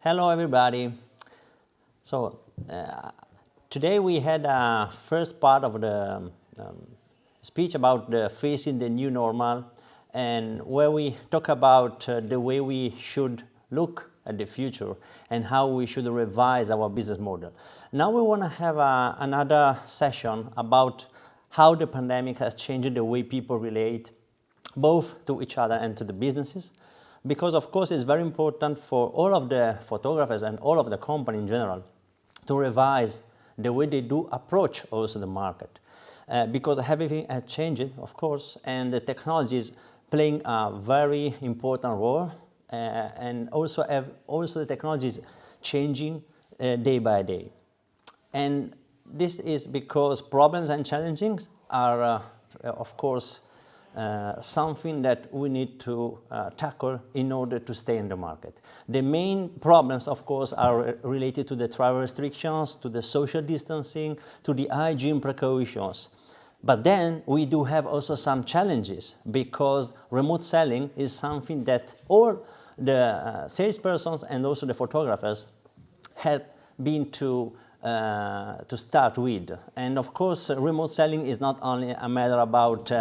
Hello, everybody. So today we had a first part of the speech about facing the new normal, and where we talk about the way we should look at the future and how we should revise our business model. Now we want to have another session about how the pandemic has changed the way people relate both to each other and to the businesses. Because of course it's very important for all of the photographers and all of the company in general to revise the way they do approach also the market. Because everything has changed, of course, and the technology is playing a very important role, and also the technology is changing day by day. And this is because problems and challenges are, of course, something that we need to tackle in order to stay in the market. The main problems, of course, are related to the travel restrictions, to the social distancing, to the hygiene precautions. But then we do have also some challenges, because remote selling is something that all the salespersons and also the photographers have been to start with. And of course, remote selling is not only a matter about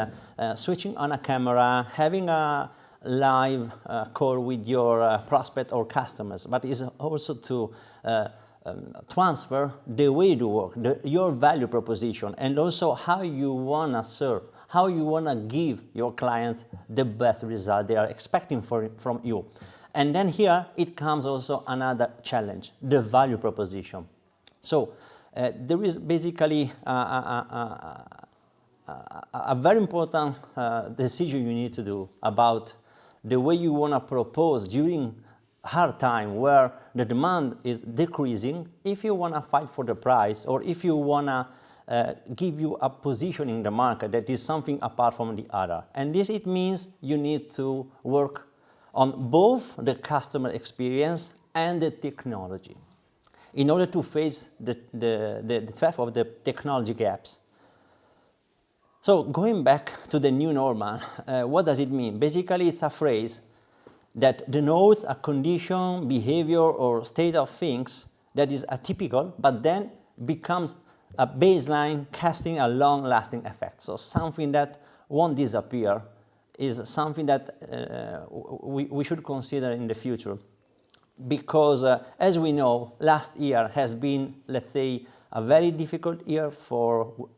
switching on a camera, having a live call with your prospect or customers, but is also to transfer the way you work, your value proposition, and also how you want to serve, how you want to give your clients the best result they are expecting from you. And then here it comes also another challenge, the value proposition. So there is basically a very important decision you need to do about the way you want to propose during hard time where the demand is decreasing, if you want to fight for the price, or if you want to give you a position in the market that is something apart from the other. And this, it means you need to work on both the customer experience and the technology in order to face the threat of the technology gaps. So going back to the new normal, what does it mean? Basically, it's a phrase that denotes a condition, behavior, or state of things that is atypical, but then becomes a baseline, casting a long-lasting effect. So something that won't disappear is something that we should consider in the future. Because as we know, last year has been, let's say, a very difficult year for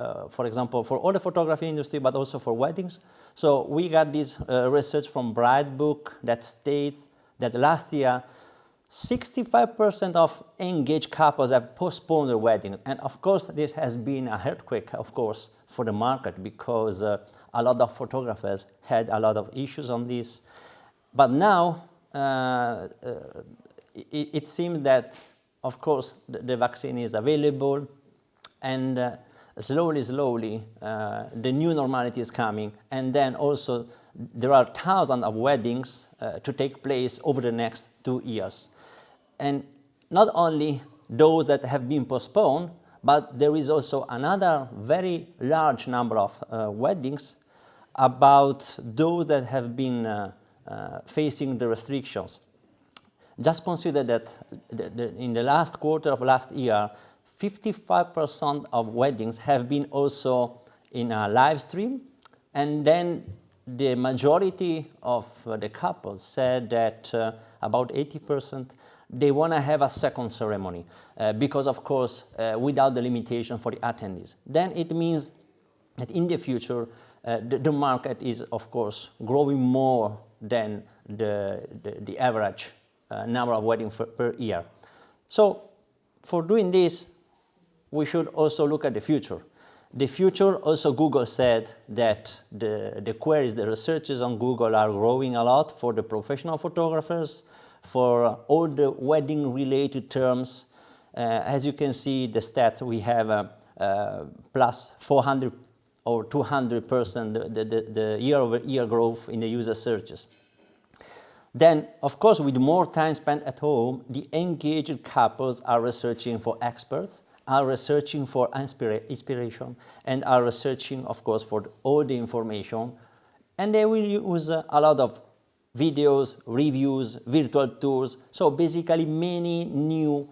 example, for all the photography industry, but also for weddings. So we got this research from Brightbook that states that last year, 65% of engaged couples have postponed their weddings. And of course, this has been a earthquake, of course, for the market, because a lot of photographers had a lot of issues on this. But now, it seems that, of course, the vaccine is available, and slowly, the new normality is coming. And then also, there are thousands of weddings to take place over the next 2 years. And not only those that have been postponed, but there is also another very large number of weddings about those that have been facing the restrictions. Just consider that in the last quarter of last year, 55% of weddings have been also in a live stream, and then the majority of the couples said that about 80% they want to have a second ceremony, because of course without the limitation for the attendees. Then it means that in the future the market is of course growing more than the average number of weddings per year. So for doing this, we should also look at the future. The future, also Google said that the queries, the researches on Google are growing a lot for the professional photographers, for all the wedding-related terms. As you can see, the stats, we have plus 400 or 200% the year-over-year growth in the user searches. Then, of course, with more time spent at home, the engaged couples are researching for experts, are researching for inspiration, and are researching, of course, for all the information. And they will use a lot of videos, reviews, virtual tours. So basically many new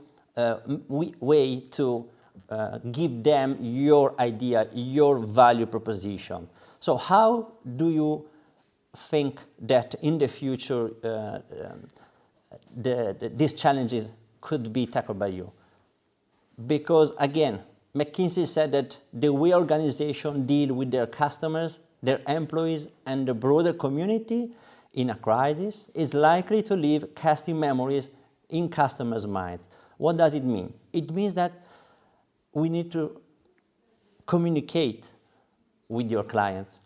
way to give them your idea, your value proposition. So how do you think that in the future these challenges could be tackled by you? Because again, McKinsey said that the way organizations deal with their customers, their employees, and the broader community in a crisis is likely to leave lasting memories in customers' minds. What does it mean? It means that we need to communicate with your clients.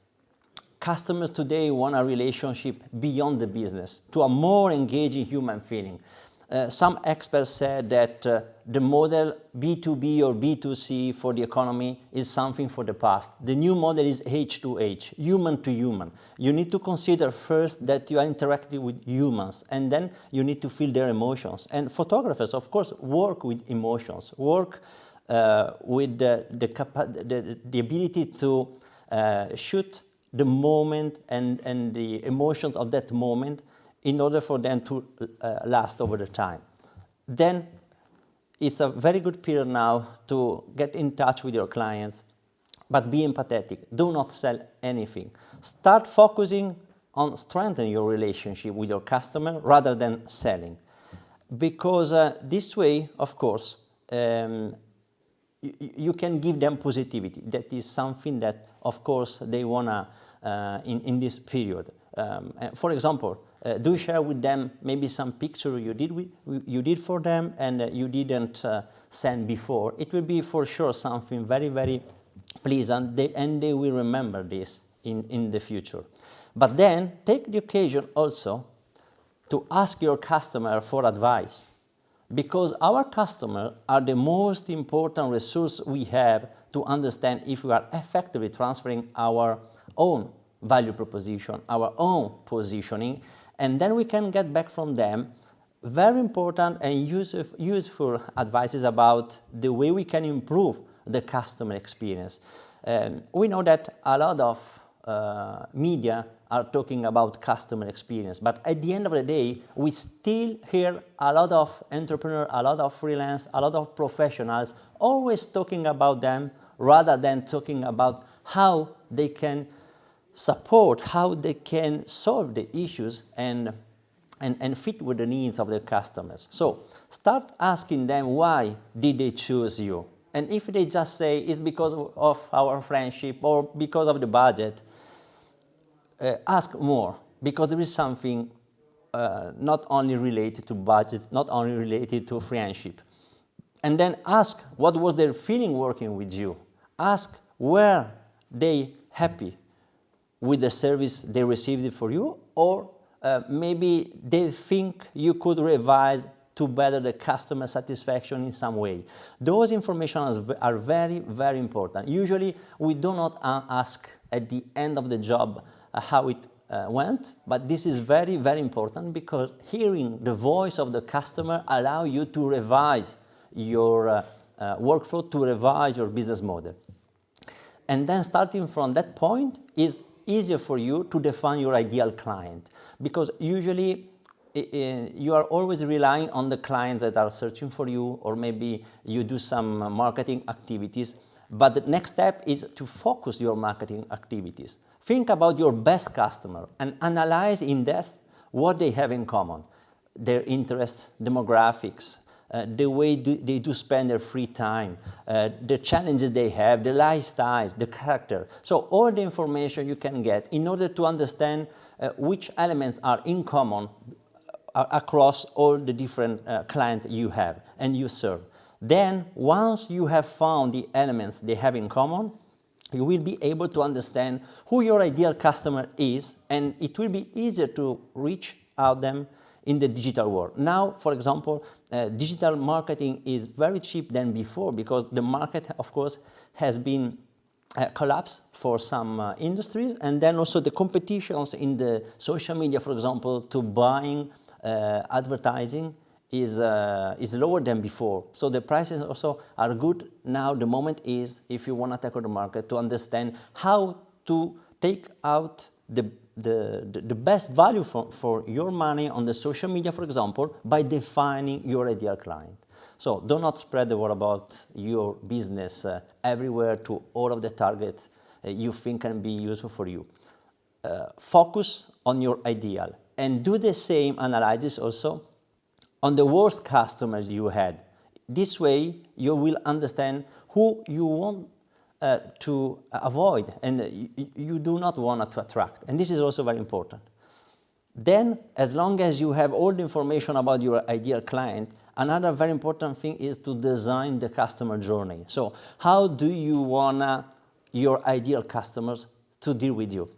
Customers today want a relationship beyond the business, to a more engaging human feeling. Some experts said that the model B2B or B2C for the economy is something for the past. The new model is H2H, human to human. You need to consider first that you are interacting with humans, and then you need to feel their emotions. And photographers, of course, work with emotions, work with the ability to shoot the moment and the emotions of that moment in order for them to last over the time. Then it's a very good period now to get in touch with your clients, but be empathetic. Do not sell anything. Start focusing on strengthening your relationship with your customer rather than selling. Because this way, of course, you can give them positivity. That is something that, of course, they want in this period. For example, do share with them maybe some picture you did for them and you didn't send before. It will be for sure something very, very pleasant, and they will remember this in the future. But then take the occasion also to ask your customer for advice, because our customers are the most important resource we have to understand if we are effectively transferring our own value proposition, our own positioning, and then we can get back from them very important and useful advices about the way we can improve the customer experience. We know that a lot of media are talking about customer experience, but at the end of the day, we still hear a lot of entrepreneurs, a lot of freelance, a lot of professionals always talking about them rather than talking about how they can support, how they can solve the issues and fit with the needs of their customers. So start asking them, why did they choose you? And if they just say it's because of our friendship or because of the budget, ask more, because there is something not only related to budget, not only related to friendship. And then ask what was their feeling working with you. Ask were they happy with the service they received for you, or maybe they think you could revise to better the customer satisfaction in some way. Those information are very, very important. Usually we do not ask at the end of the job how it went, but this is very, very important, because hearing the voice of the customer allows you to revise your workflow, to revise your business model. And then starting from that point is easier for you to define your ideal client, because usually you are always relying on the clients that are searching for you, or maybe you do some marketing activities, but the next step is to focus your marketing activities. Think about your best customer and analyze in depth what they have in common, their interests, demographics, the way they do spend their free time, the challenges they have, the lifestyles, the character. So all the information you can get in order to understand which elements are in common across all the different clients you have and you serve. Then once you have found the elements they have in common, you will be able to understand who your ideal customer is, and it will be easier to reach out them in the digital world. Now, for example, digital marketing is very cheap than before, because the market, of course, has been collapsed for some industries, and then also the competitions in the social media, for example, to buying advertising is lower than before. So the prices also are good. Now the moment is, if you want to tackle the market, to understand how to take out the the best value for your money on the social media, for example, by defining your ideal client. So do not spread the word about your business everywhere to all of the targets you think can be useful for you. Focus on your ideal and do the same analysis also on the worst customers you had. This way you will understand who you want to avoid and you do not want to attract. And this is also very important. Then, as long as you have all the information about your ideal client, another very important thing is to design the customer journey. So how do you want your ideal customers to deal with you?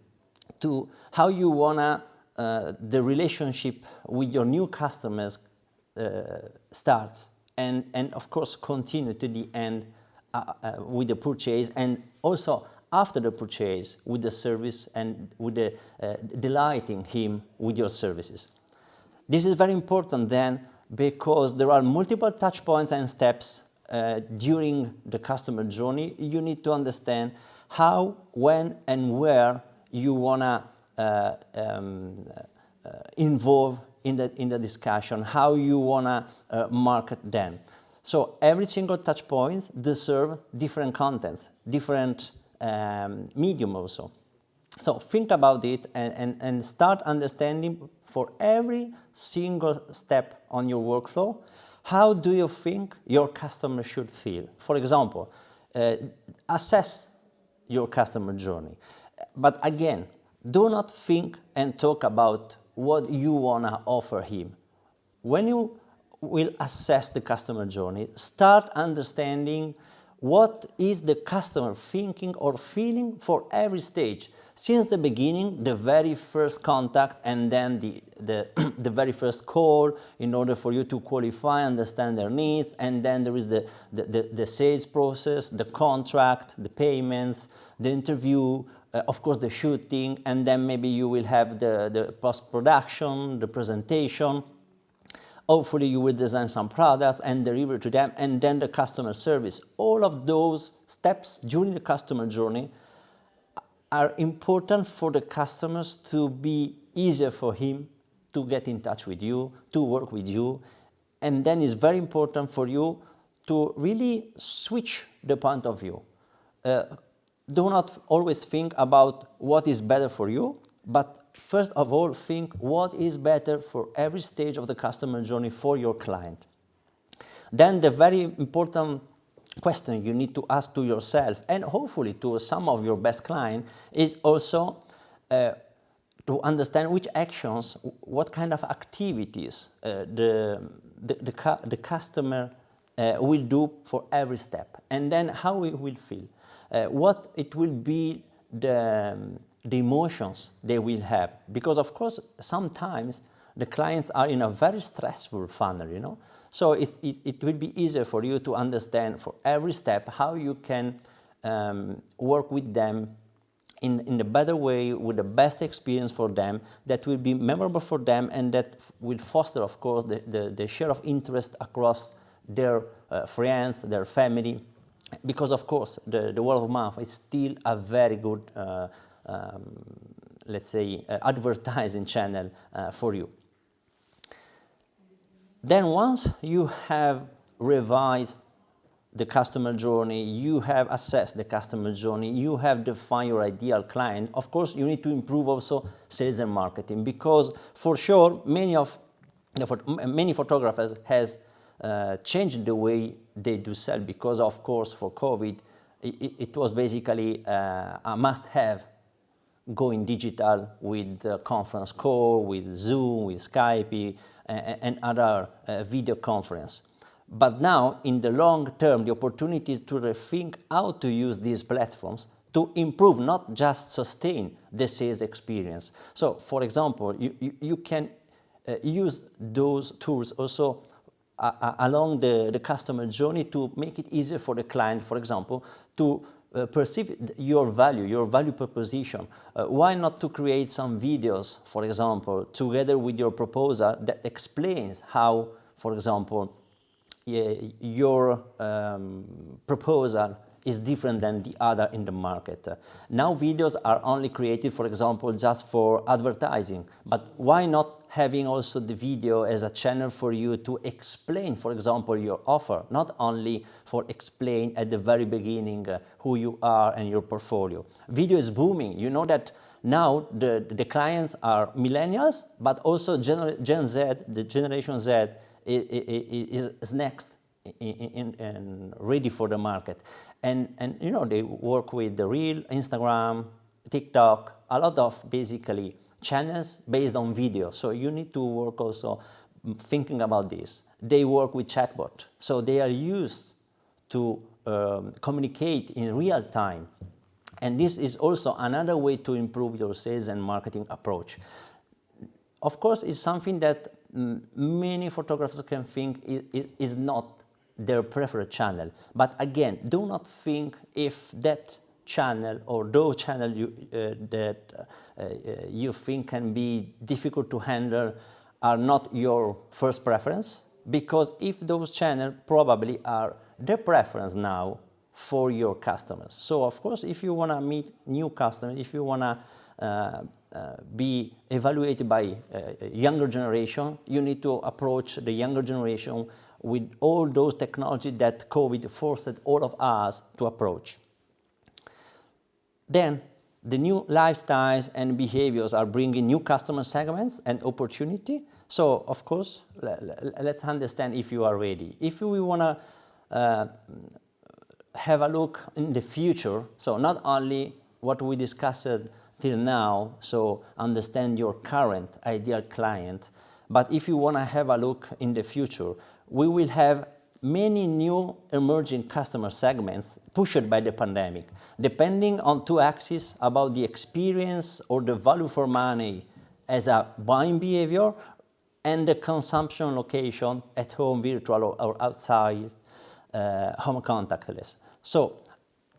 How you want the relationship with your new customers starts and of course continue to the end with the purchase, and also after the purchase with the service and with the delighting him with your services. This is very important then, because there are multiple touch points and steps during the customer journey. You need to understand how, when, and where you want to involve in the discussion, how you want to market them. So every single touch point deserves different contents, different medium also. So think about it and start understanding for every single step on your workflow, how do you think your customer should feel? For example, assess your customer journey. But again, do not think and talk about what you want to offer him. When you will assess the customer journey, start understanding what is the customer thinking or feeling for every stage. Since the beginning, the very first contact, and then the very first call, in order for you to qualify, understand their needs, and then there is the sales process, the contract, the payments, the interview, of course the shooting, and then maybe you will have the post-production, the presentation. Hopefully you will design some products and deliver to them, and then the customer service. All of those steps during the customer journey are important for the customers to be easier for him to get in touch with you, to work with you. And then it's very important for you to really switch the point of view. Do not always think about what is better for you, but first of all, think what is better for every stage of the customer journey for your client. Then the very important question you need to ask to yourself, and hopefully to some of your best clients, is also to understand which actions, what kind of activities the customer will do for every step, and then how it will feel, what it will be the emotions they will have, because of course sometimes the clients are in a very stressful funnel, you know. So it will be easier for you to understand for every step how you can work with them in a better way, with the best experience for them, that will be memorable for them, and that will foster, of course, the share of interest across their friends, their family, because of course the word of mouth is still a very good let's say advertising channel for you. Then once you have revised the customer journey, you have assessed the customer journey, you have defined your ideal client, of course you need to improve also sales and marketing, because for sure many photographers has changed the way they do sell, because of course for COVID it was basically a must-have going digital with conference call, with Zoom, with Skype, and other video conference. But now, in the long term, the opportunity is to rethink how to use these platforms to improve, not just sustain the sales experience. So, for example, you can use those tools also along the customer journey to make it easier for the client, for example, to perceive your value proposition. Why not to create some videos, for example, together with your proposal that explains how, for example, your proposal is different than the other in the market. Now videos are only created, for example, just for advertising, but why not having also the video as a channel for you to explain, for example, your offer, not only for explain at the very beginning who you are and your portfolio. Video is booming. You know that now the clients are millennials, but also Gen Z, the Generation Z is next and ready for the market. And you know, they work with the Reel, Instagram, TikTok, a lot of basically channels based on video. So you need to work also thinking about this. They work with chatbot, so they are used to communicate in real time. And this is also another way to improve your sales and marketing approach. Of course, it's something that many photographers can think is not their preferred channel. But again, do not think if that channel or those channels you think can be difficult to handle are not your first preference, because if those channels probably are the preference now for your customers. So of course, if you want to meet new customers, if you want to be evaluated by a younger generation, you need to approach the younger generation with all those technology that COVID forced all of us to approach. Then the new lifestyles and behaviors are bringing new customer segments and opportunity. So of course, let's understand if you are ready. If we want to have a look in the future, so not only what we discussed till now, so understand your current ideal client, but if you want to have a look in the future, we will have many new emerging customer segments pushed by the pandemic, depending on two axes about the experience or the value for money as a buying behavior and the consumption location at home, virtual or outside, home contactless. So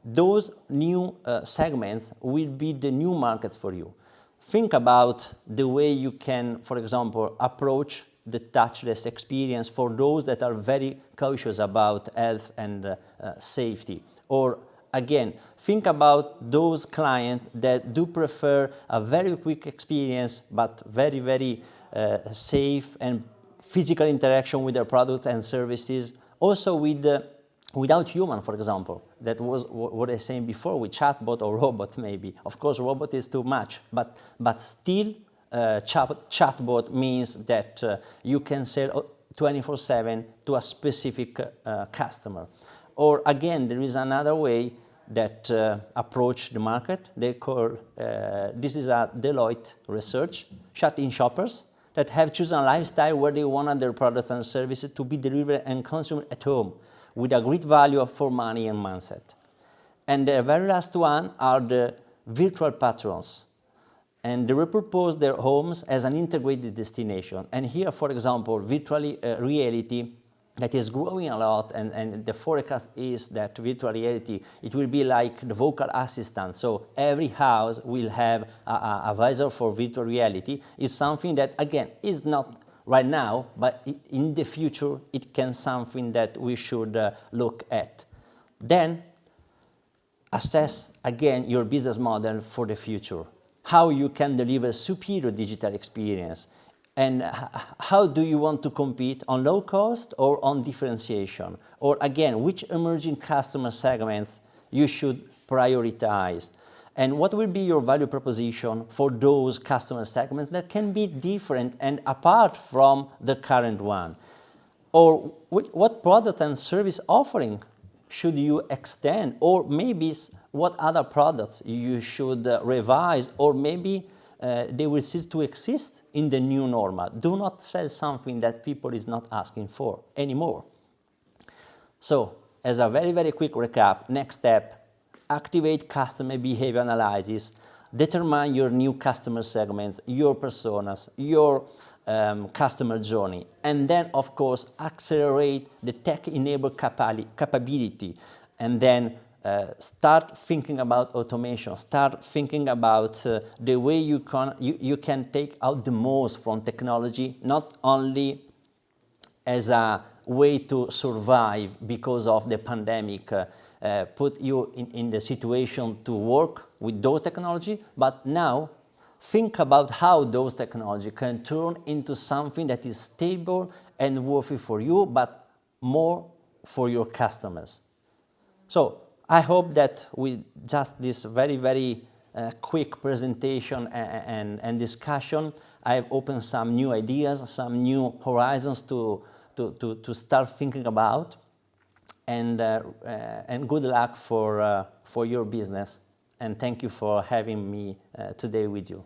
those new segments will be the new markets for you. Think about the way you can, for example, approach the touchless experience for those that are very cautious about health and safety. Or again, think about those clients that do prefer a very quick experience, but very, very safe and physical interaction with their products and services. Also without human, for example. That was what I was saying before with chatbot or robot maybe. Of course, robot is too much, but still chatbot means that you can sell 24/7 to a specific customer. Or again, there is another way that approach the market. They call, this is a Deloitte research, shut-in shoppers that have chosen a lifestyle where they want their products and services to be delivered and consumed at home with a great value for money and mindset. And the very last one are the virtual patrons. And they repurpose their homes as an integrated destination. And here, for example, virtual reality that is growing a lot, and the forecast is that virtual reality, it will be like the vocal assistant. So every house will have a visor for virtual reality. It's something that, again, is not right now, but in the future, it can something that we should look at. Then, assess, again, your business model for the future. How you can deliver superior digital experience, and how do you want to compete on low cost or on differentiation? Or again, which emerging customer segments you should prioritize? And what will be your value proposition for those customer segments that can be different and apart from the current one? Or what product and service offering should you extend? Or maybe what other products you should revise, or maybe they will cease to exist in the new normal. Do not sell something that people is not asking for anymore. So, as a very, very quick recap, next step, activate customer behavior analysis, determine your new customer segments, your personas, your customer journey, and then, of course, accelerate the tech-enabled capability, and then start thinking about automation, start thinking about the way you can take out the most from technology, not only as a way to survive because of the pandemic put you in the situation to work with those technology, but now think about how those technology can turn into something that is stable and worthy for you, but more for your customers. So I hope that with just this very quick presentation and discussion, I've opened some new ideas, some new horizons to start thinking about, and good luck for your business. And thank you for having me today with you.